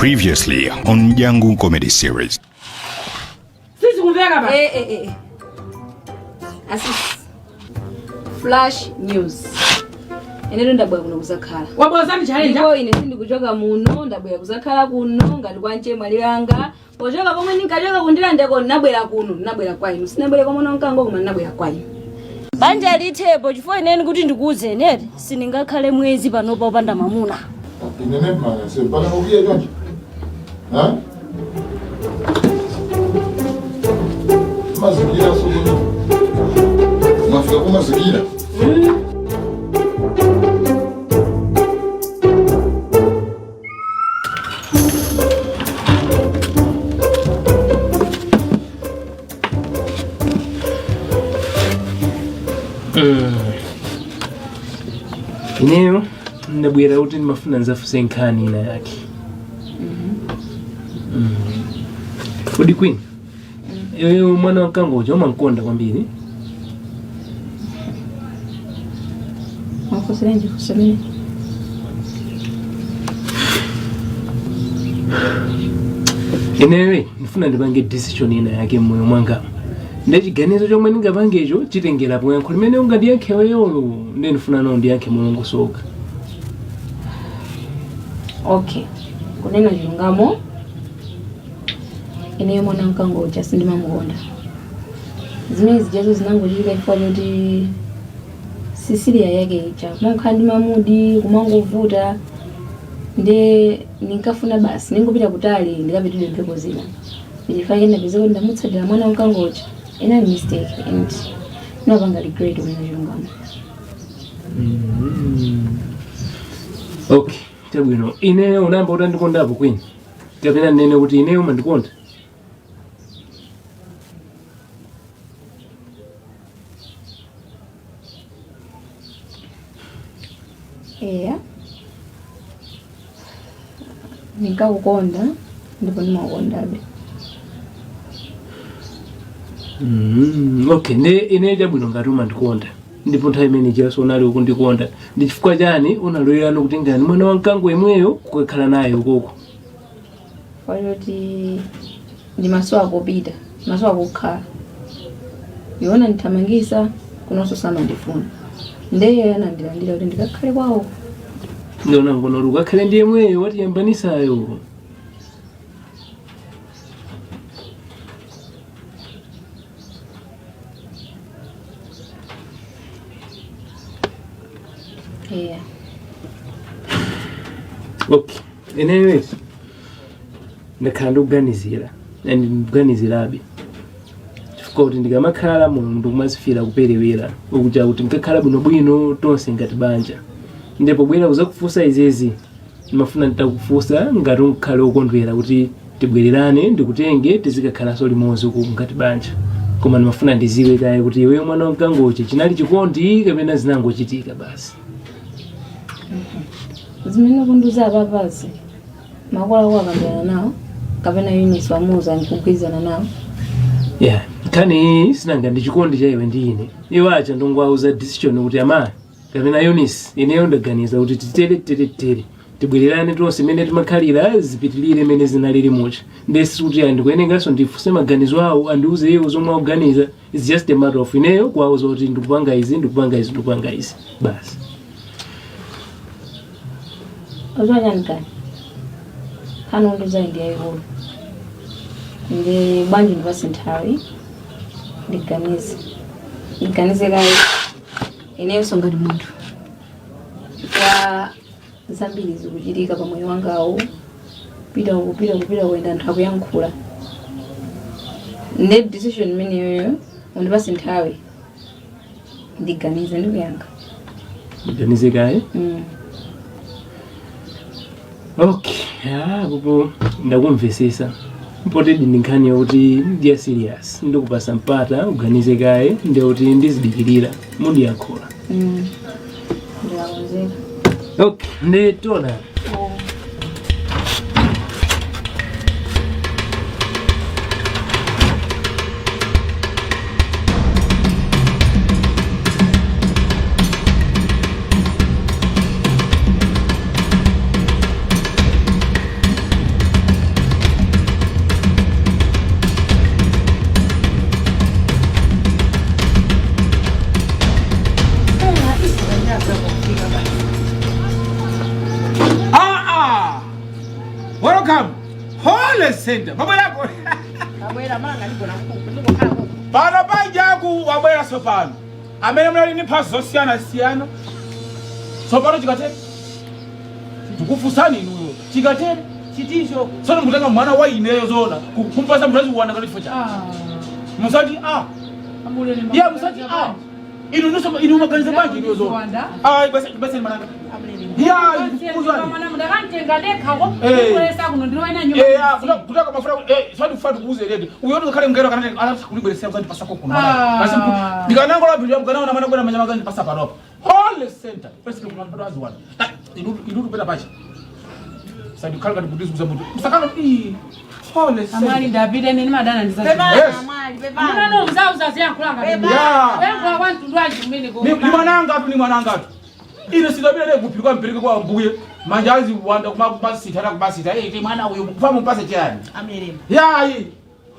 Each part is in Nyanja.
Previously on Mdyangu comedy series. Flash news. Enero ndabwe kuno kuzakhala. Wabozani challenge. Ndipo ine sindi kuchoka muno ndabwe kuzakhala kuno ngati kwanje mwali wanga. Pochoka pomwe ndinkachoka kundira ndeko nabwera kuno, nabwera kwainu. Sinabwera kwa mwana wankango koma nabwera kwainu. Banja litepo chifukwa ineni kuti ndikuuze neti sindingakhale mwezi panopa opanda mamuna. Inene mwana sempana kukia chonje. Ha? Mazingira sio. Mafika kwa mazingira. Ineo ndabwera kuti ndimafuna nzafuse nkhani ina yake. Kodi Queen. Yoyo mwana wankango choma nkonda kwambiri. Mafuserenje kusemene. Inewe ndifuna ndipange decision ina yake moyo mwanga. Ndachiganizo chomwe ndingapangecho chitengera po yankho limene ungandiyankhe weyolo ndi ndifuna no ndiyankhe mulungu soka. Okay. Kunena chilungamo. Ine mwana wankango cha sindimamukonda. Zimene zijazo zinangochita ifwa kuti Sisilia yake icha. Mwakhandi mamudi kumangovuta. Nde ninkafuna basi ningopita kutali ndikapitire mpeko zina. Ndifike ndapezeko ndamutsadira mwana wankangocha. Ina mistake and no banga regret when you're young. Okay, tabwino. Ine unamba utandikondapo Queen. Kapena nene kuti ine umandikonda. Yeah. Nikakukonda ndipo ndimakondabe. Okay, ine jabwino ngati umandikonda. Ndipo nthawi imene Yesu unali ukundikonda. Ndi chifukwa chani unaloyerana kuti ngani mwana wankango yemweyo kukhala naye ukoko. Fayoti ndi maso akopita, maso akukhala. Yona nithamangisa kunonso sama ndifuna. Ndeye anandilandira kuti ndikakhale kwawo. Ndona ngono rukakhale ndiye mweyo wati yambanisayo. Yeah. Okay. Anyway. Ndakhala ndikuganizira. Ndikuganizirabe. Chifukwa kuti ndikamakhala munthu kumazifira kuperewera. Ukuja kuti nkakhala bwino tonse ngati banja. Ndipo bwera kuzakufunsa izezi. Ndimafuna nditakufunsa ngati unkhale ukondwera kuti tibwererane ndikutenge tizikakhala soli mozi ku ngati banja. Koma ndimafuna ndiziwe kaye kuti iwe mwana wankangoche chinali chikondi kapena zinangochitika basi. Zimene kunduza apapazi. Makola kwa kambana nawo. Kapena Eunice wamuza nkugwizana nawo. Yeah, kani sinanga ndichikondi cha iwe ndi ine. Iwe acha ndongwauza decision kuti ama kapena Eunice ineyo ndaganiza kuti titere. Tibwererane tonse mene timakhalira zipitilire mene zinaliri mocha. Ndesi kuti andikuyenengaso ndifuse maganizo awo andiuze iwo zomwe akuganiza. It's just a matter of ineyo kwauza kuti ndikupanga izi. Basi. Ozwanyanikani. Hano nduza ndiya ihulu. Ndi banji ndipasenthawi. Ndiganize kayi. Ineyo songati munthu. Kwa zambiri zikuchitika pamoyo wangawo. Pita kuenda anthu akuyankhula. Ndi decision imene yoyo undipasenthawi. Ndiganize ndikuyankha. Ndiganize kayi? Okay, popo ndakumvesesa. Potedi ndinkhani kuti ndiya serious. Ndikupasa mpata uganize kaye ndikuti ndizidikirira mundiyankhula. Ndiyawuzeka. Okay, ndetona. center. Mabwerako. Abwera manga ndiko nakukhala. Bana Mdyangu wabwera sopano. Amene mnali ni mphaso zosiyana. Sopano chikatere. Tukufusani inuyo. Chikatere. Chitisho. Sono mutanga mwana wa ineyo zona. Kumpasa mtazi kuwanda kali focha. Musati Amulele mama. Ya musati inu maganiza bangi ineyo zona. Basi mananga. Ya kuzani. Mwana mdakantenga lekhawo. Kuwesa kuno ndinoina nyumba. Kutaka mafura swali kufatu kuuze lede. Uyoto kale mngero kana alafu kulibelesea kuzani pasa kuno. Basi ndikanango la bilia mkana na mwana kwenda manyama kuzani pasa paropa. Whole center. Basi kuna mtu azwana. Inu peta pacha. Sadi kalga ni budizu kuzamudu. Msakano Whole center. Amali ndapita nini madana ndisati. Amali bebana. Mwana no mzauza ziyankulanga. Wengu abantu ndwaji kumene go. Ni mwananga tu. Ine sidabira ne kupirwa mpirike kwa mbuye. Manjazi wanda kumasita kubasita. Ti mwana uyo kufamu mpase cyane. Amleremba. Yayi.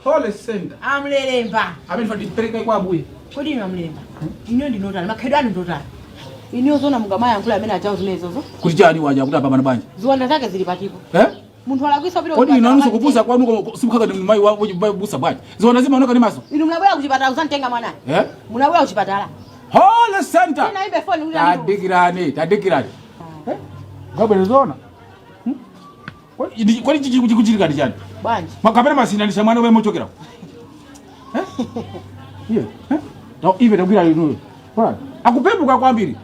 Whole center. Amleremba. Ameni fati mpirike kwa mbuye. Kodi ino amleremba. Inyo ndinotana makhedwani ndotana. Inyo zona mugama yankula amene achawo zimenezo. Kuti chani waja kuti apa banja. Ziwanda zake zili patipo. Munthu alakwisa biro. Kodi inanuso kupusa kwanu sibukhaka ndi mai wa busa bwaje. Ziwanda zimaonoka ni maso. Inu mnabwera kuchipatala kusantenga mwana. Munabwera kuchipatala. Whole center. Ina ibe phone kuti Tadikirani. Ngabwe zona. Kwani chikuchirika ndi chani? Bwanji. Makapena masinanisha mwana we mochokera. No ive takwira inu. Bwana, akupepuka kwambiri.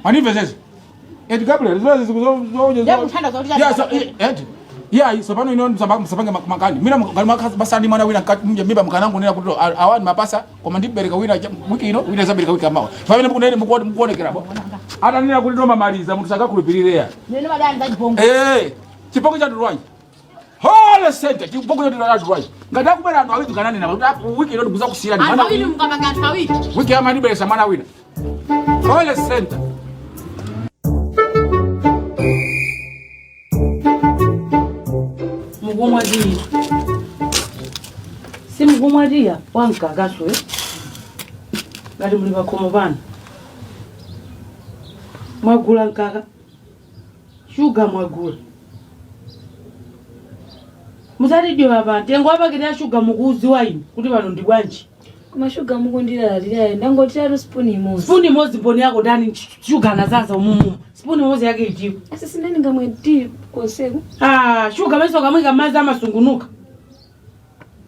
Manive sasa. Gabriel, sopano ino msapange makani. Mina basani mwana wina mimba mkanangu nena kuti awani mapasa koma ndibereka wina wiki ino wina zabereka wiki amawa. Pamene mukunene mukuonekera bo. Ata nina kuti ndoma maliza munthu sakakhulupirira. Nene madani zachipongo. Chipongo cha ndurwanyi. Whole center chipongo cha ndurwanyi. Ngati akubera anthu awiri kanani na wiki ino ndikuza kusiyana mwana wina mukapanga anthu awiri. Wiki ama ndiberesa mwana wina. Whole center. Mugomwadia. Si mugomwadia wankagaswe. Ngati muli bakhomo bana. Mwagula nkaka. Sugar mwagula. Muzalidio abantu yengo abagera sugar mukuzi waini kuti bano ndi bwanji. Kuma sugar mukundira ndangotira spoon imozi. Spoon imozi mboni yako ndani sugar nazaza umumu. Spoon imozi yake ijibu. Asa sinani ngamwe deep koseku. Sugar meso kamwe mazi amasungunuka.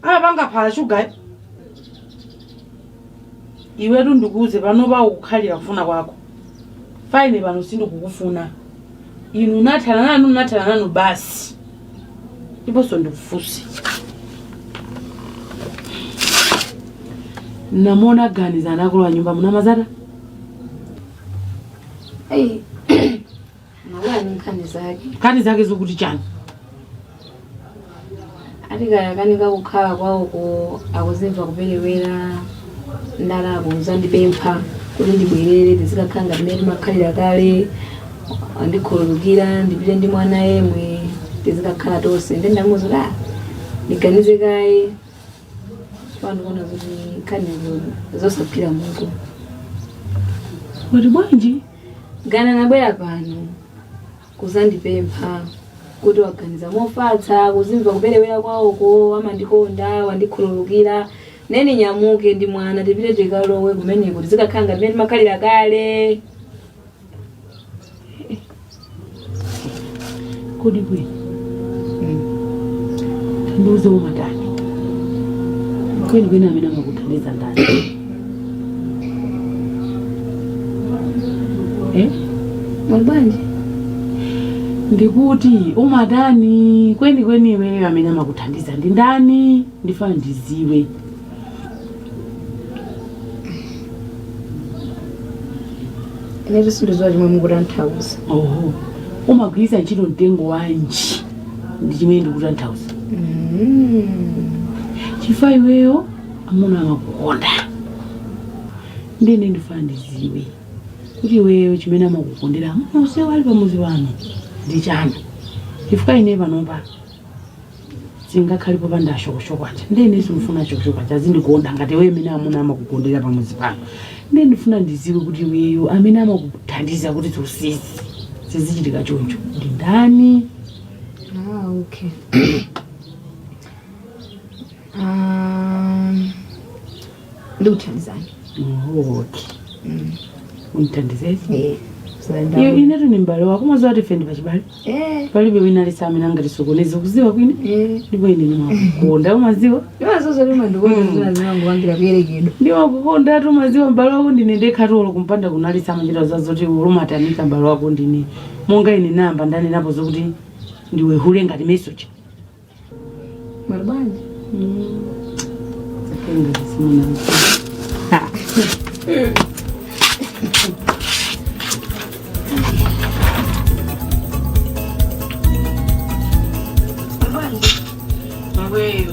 Banga phala sugar. Iwe ndikuze pano ba ukukhalira kufuna kwako. Fine bano sindu kukufuna. Inu nathala nanu basi. Iboso ndikufusi. Namona gani zanakulwa nyumba muna mazara? Mawani kani zake zokuti chani? Atikaya kanika kukhala kwawo akuzimva kupelewera ndalabo uzandipempha kuti ndibwerere ndizikakhanga ndimene makhalira kale ndikhululukira ndipite ndi mwana yemwe ndizikakhala tonse ndi ndamuzula ndiganize kaye pano kona kuti khanizo zosaphira mutu kuti bwanji gana nabwera pano kuzandipempha kuti waganiza mofatsa kuzimva kupelewera kwawoko amandikonda wandikhululukira nene nyamuke ndi mwana tipite tikalowe kumeneko kuti zikakhanga ndimene makhalira kale kodi bwe tanduze umatani kweni amene amakuthandiza ndani mwalibwanji ndikuti umatani kweni imene amene amakuthandiza ndi ndani ndifana ndiziwe Never sindizwa chimwe mukutanthauza. Umagwiritsa ntchito mtengo wanji ndi chimene ndikutanthauza. Chifukwa iweyo amuna amakukonda. Ndine ndifana ndiziwe kuti iweyo chimene amakukondera mose wali pamuzi wanu ndi chanu. Chifukwa ine panopa singakhalipo pandashokoshoka ati ndine simufuna chokoshoka chazindikukonda ngati wewe amene amuna amakukondera pamuzi pano. Ndine ndifuna ndiziwe kuti iweyo amene amakuthandiza kuti tusisi sizichitika choncho ndi ndani. Okay. Ndikuthandizani. Okay. Unthandizezi? Iyo inetu ni mbale wako mwazo wati fendi pachibali? Palibe wina lisamina ngati sokonezi kuziwa kwine? Ndipo ine ni mwakukonda umaziwa? Iwa zozo lima ndikuona zina zinangu wangira kuyerekedo. Ndiwa kukonda tu maziwa mbale wako ndine ndekhatolo kumpanda kunalisama njira zazoti ulumatanika mbale wako ndine. Monga ine namba ndani napo zokuti ndiwe hule ngati message. Marubani? Zakenga simuna. Wewe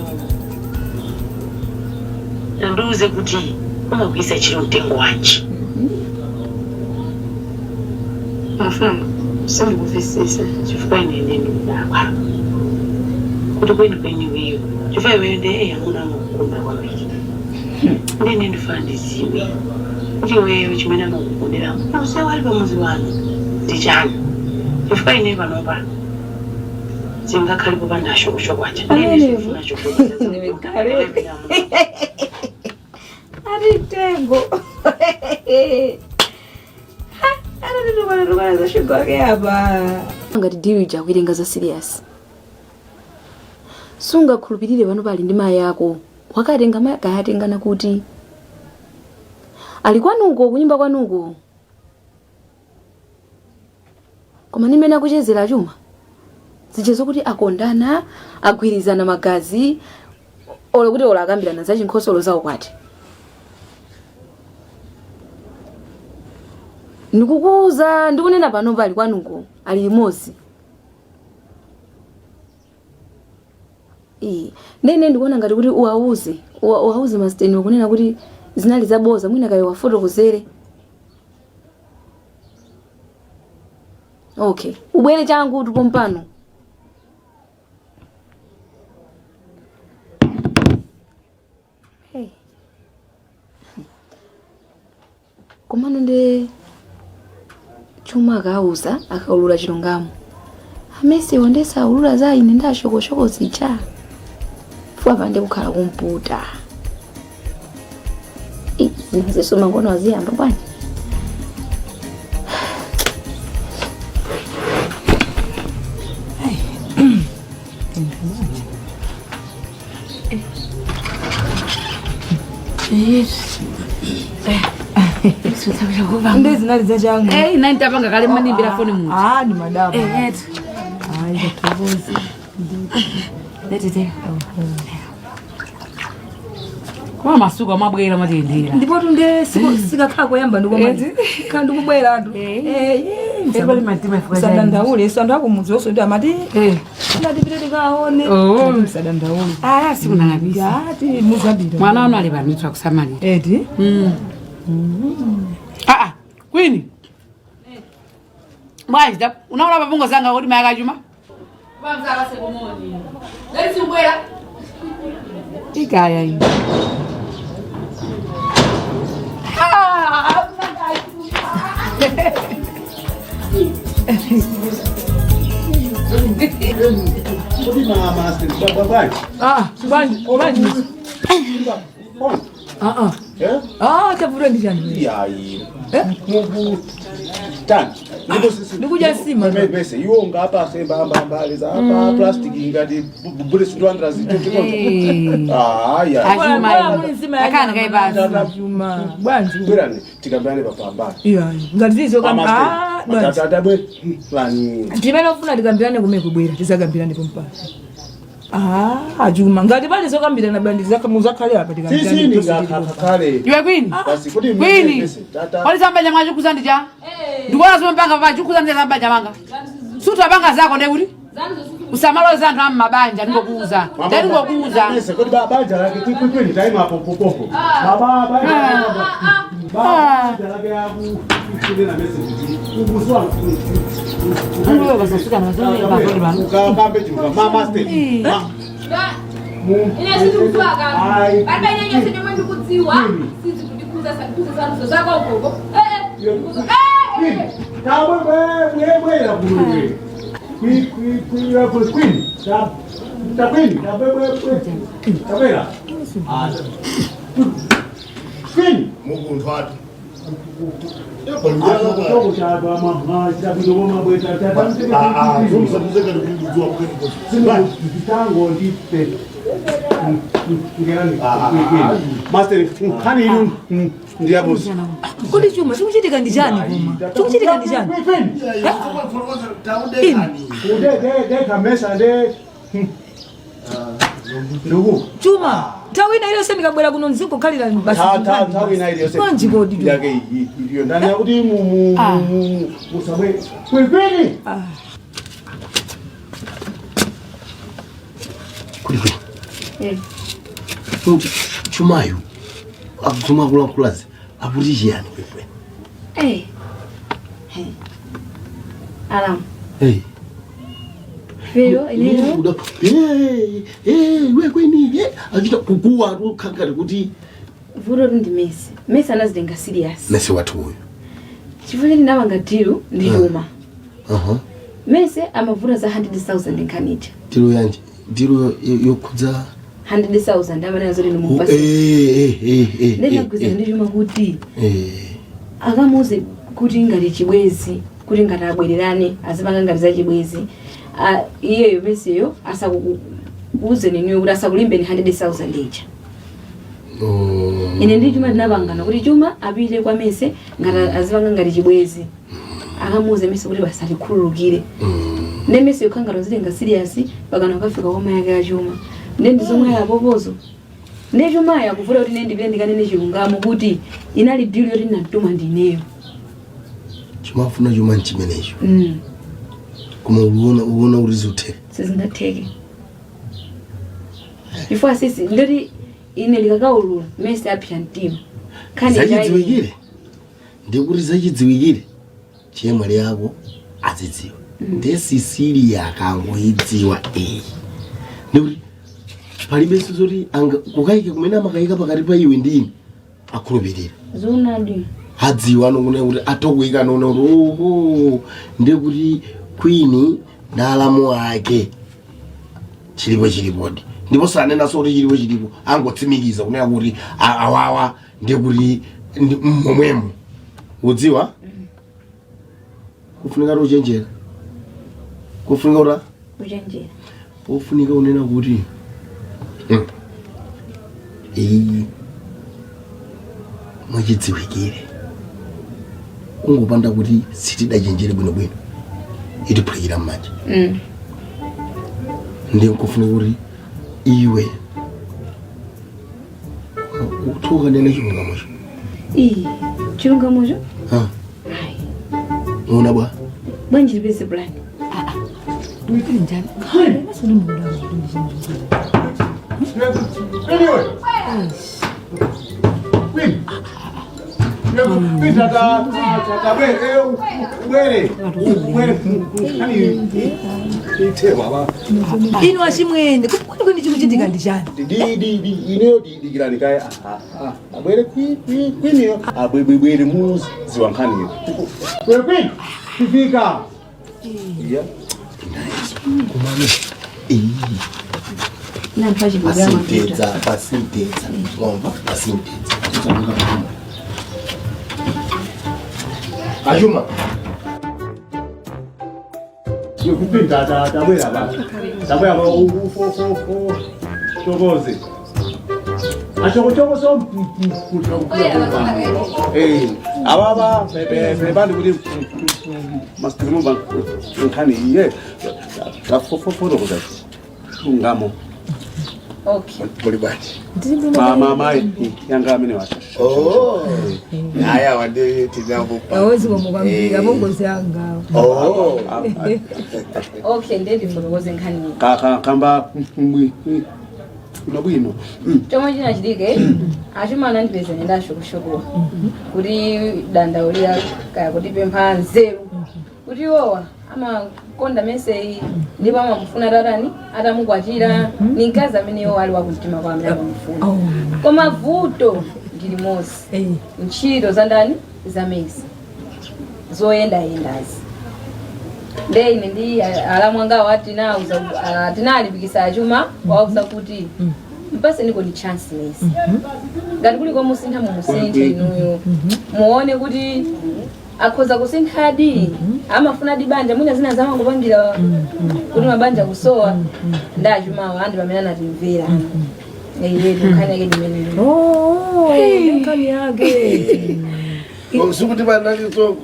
nduze kuti umakwisa chiro mtengo wanchi. Afana sandi kufisisa chifukwa ine ndakwa kuti kweni wewe chifukwa wewe ndiye yamuna mukunda kwabiki ndine ndifandiziwe kuti wewe chimene amakukundira use wali pamuzi wanu ndichani chifukwa ine panopa singakhalipo pandasho kusho kwacha ndifuna chokuza Nimekare. Ari tengo. Ana ndikwana za shugo yake hapa. Ngati deal ja kuilenga za serious. Sunga khulupirire vano pali ndi mai yako. Wakatenga mai akatengana kuti ali kwanuko kunyumba kwanuko. Koma nimene akuchezera chuma. Zichezo kuti akondana, agwirizana magazi, olo kuti ola akambirana za chinkhosolo zawo kwati. Ndikukuza, ndikunena pano pali kwanuko, ali imozi. Nene ndikuona ngati kuti uwauze masteni kunena kuti zinali zaboza mwina kayo wafoto kuzere. Okay, ubwere changu tupo mpano. Hey. Komano nde chuma akauza akaulula chilungamo. Amese wondesa ulula za ine ndashoko zicha. Fuwa pande kukhala kumputa. Zinazesoma ngono aziyamba bwana. Yes. Ndezi zinaliza changu. Nani tapanga kale manimbira phone mu. Ni madaba. Ndatobozi. Lete. Kwa masuka mabwera matendera. Ndipo tunde sikakhala koyamba ndikomati. Kandi kubwera antu. Sebali matima fuka. Sadandaule sandako muzoso ndi amati. Ndadipite ndikaone. Sadandaule. Sikuna nabisa. Ati muzabira. Mwana wanu ali banitwa kusamali. Eti? Queen. Mwaje, unaona babungo zanga kuti mayaka juma? Bamza base komoni. Let's ubwera. Ikaya hii. Chapura ndijani. Ya Tan. Ndikuja sima. Mbese yonga hapa semba mbali za hapa plastic ingati bure sitwandra zitoto. Ajuma. Akana kai basi. Ajuma. Bwanji. Bwerani tikambane papamba. Ngati zizo kama matata bwe plani. Timene ofuna tikambirane kumeko bwera tizagambirane pompa. Ajuma ngati bali zokambirana bandi zakamuzakale apa tikambirane. Sisi ni ngakakale. Iwe Queen. Basi kuti Queen. Wali samba nyama chukuza ndija. Ndikuona zomwe mpanga pa chukuza ndija samba nyamanga. Suta banga zako ndekuti? Usamalo zantu amma mabanja ndikokuuza. Ndikokuuza. Nese kuti babanja lake Queen time hapo popo. Baba lake yaku kudena message. Ubuswa. Ndiwe basasuka na zomwe bakoli bano. Ukambe chuka mama step. Ina sizuzwaga. Baba ina nyose ndio mwandu kudziwa. Sizi kudikuza sakuza zako huko. Tawe wewe la buluwe. Queen. Takwini, tabera. Kwini, Mungu watu. Master, hani inu ndiyabuzi. Kodi chuma chikuchitika ndi chani koma? Chikuchitika ndi chani? Deka mesa de ndugu Chuma, tawina ile sema kabwera kuno nziko khalira basi. Tawina ile sema. Kwanji kodi yake iyo ndani kuti musabwe. Kwini. Chumayo. Akutuma kula kulazi. Apuriji yani kwekwe. Alam. Hey. Feyo ineno. Wewe ni akita kukua tu kankari kuti vuro ndi Messi. Messi anazidenga serious. Messi watu huyo. Chifukwa ndinawanga tiru ndi Roma. Messi amavura za 100,000 nkanita. Tiru yanje. Tiru yokudza 100,000 amana zori ni mupasi. Ndena kuzi ndi Roma kuti. Akamuze kuti ngati chibwezi, kuti ngati abwererane, azipanga ngati za chibwezi. Iyeyo Messi yo asakuuze ninyo kuti asakulimbe ni 100,000 each. Ine ndi Chuma ndinapangana kuti Chuma apite kwa Messi ngati azipanga ngati chibwezi. Akamuze Messi kuti basalikhululukire. Ne Messi yokhangalo zilenga serious pakana kafika kwa mayake ya Chuma. Ndi zomwe yapopozo. Ne Chuma yakuvula kuti ndipite ndikanene chilungamo kuti inali deal yoti natuma ndineyo. Chuma afuna Chuma nchimenecho. Kuma uona urizute. Sizingatheke. Before sisi ndoti ine likakaulula Messi apya mtima. Kandi zachidziwikire. Ndikuti zachidziwikire. Chemwali yako azidziwa. Ndesisilia kangoidziwa Ndikuti palibe sizoti anga kukaike kumena makaika pakati pa iwe ndini akhulupirira. Zonadi. Hadziwa nokune kuti atokuika nona kuti ndikuti Queen ndalamu ake chilipodi ndipo sanena so kuti chilipo angotsimikiza kunena kuti awawa ndikuti momwemo udziwa kufunika rochenjera kufunika uchenjera pofunika unena kuti mwachidziwikire ungopanda kuti sitidachenjere bwinobwino itiphulira mmanja ndi nkufuna kuti iwe uthoka nene chilungamocho chilungamocho una bwa bwanji lipese plan Duit njani? Kale masuni muda. Anyway. Win. Ino ashimwende kwani chikuchitika ndi chani? Ino digirani kaya abwere kwiniyo abwebwere muzi ziwankhaniyo kwini kufika iya kumane nampaje bugama pasinteza ngomba pasinteza Ajuma yokupinda tabwera ba tabwera chokoze achokochokoso ababa bebandi kuti mastirumba nkhani iye tafoforo kuda ngamo okay polibati mama yanga amene washa haya wande tigambo awezi kumugambira bongozi anga okay ndedi mbogoze nkhani kamba bwino chomwe chinachitike achimana ndipeza ndashokushokwa kuti danda ulia kaya kuti pempha nzeru kuti yowa amakonda Messi ndipo amamufuna tatani atamukwatira ni mkazi amene yo ali wakumtima kwa amene amufuna koma vuto ndili mosi ntchito za ndani za Messi zoyendayendazi Ndei ndi alamwanga wati na tinali bikisa chuma wauza kuti mpase niko ni chance nesi ngati kuliko musintha mu musintha inuyo muone kuti akhoza kusintha di amafuna di banja mwina zina zama kupangira kuti mabanja kusowa ndachuma andi pamene anatimvera nkhani yake dimene nkhani yake Usukuti banali songo.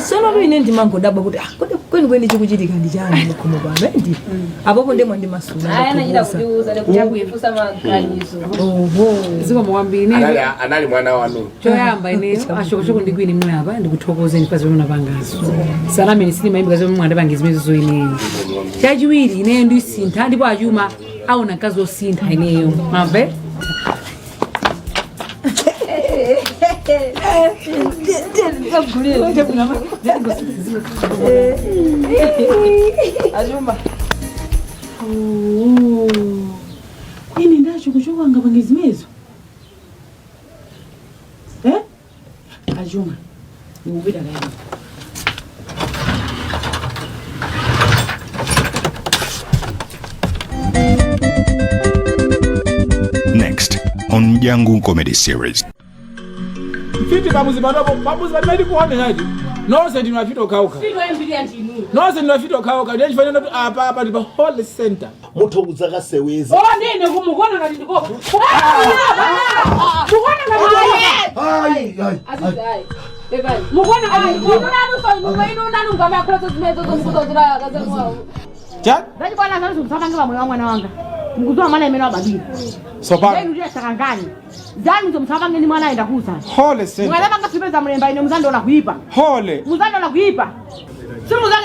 Sono ine ndimangodabwa kuti kweni chikuchitika ndi chani mukhomo pamene apopo ndemwe ndi masula aya anachita kudiuza kuchakuyefusa maganizo ziko mwambiri ne anali mwana wanu choyamba ine ashokosho ndikwini mwe apa ndikuthokozeni pa zona pangazo salame ni sinima imba zomwe mwande pangizimezo zo ine chachiwiri ine ndi sintha ndipo achuma aona kazo sintha ineyo mamve Ajumba. Ini ndacho kuchoka ngapangizimezo. Ajuma. Ngubira gani? Next on Mdyangu Comedy Series. Fiti pamuzi badi kuhane haji. Nose ndinafito kauka. Nose ndinafito kauka. Ndiye chifanya natu apa ndipa whole center. Muto uzaka sewezi. Nene kumukona ngati ndiko. Mukona ngati Azizai. Bebali. mukona ngati ndiko. Nanu ngama kroto zimezo zomukuzozira kazamwa. Chat? Ndati kwa nasa msamangira mwe mwana wanga. Mkutoa mwana imeno abadili. Sopa. Ndio ndio sakangani. Zani msamanga ni mwana aenda kusa. Whole center. Mwana manga sipeza mlemba ine mzando la kuipa. Whole. Mzando la kuipa. Si mzando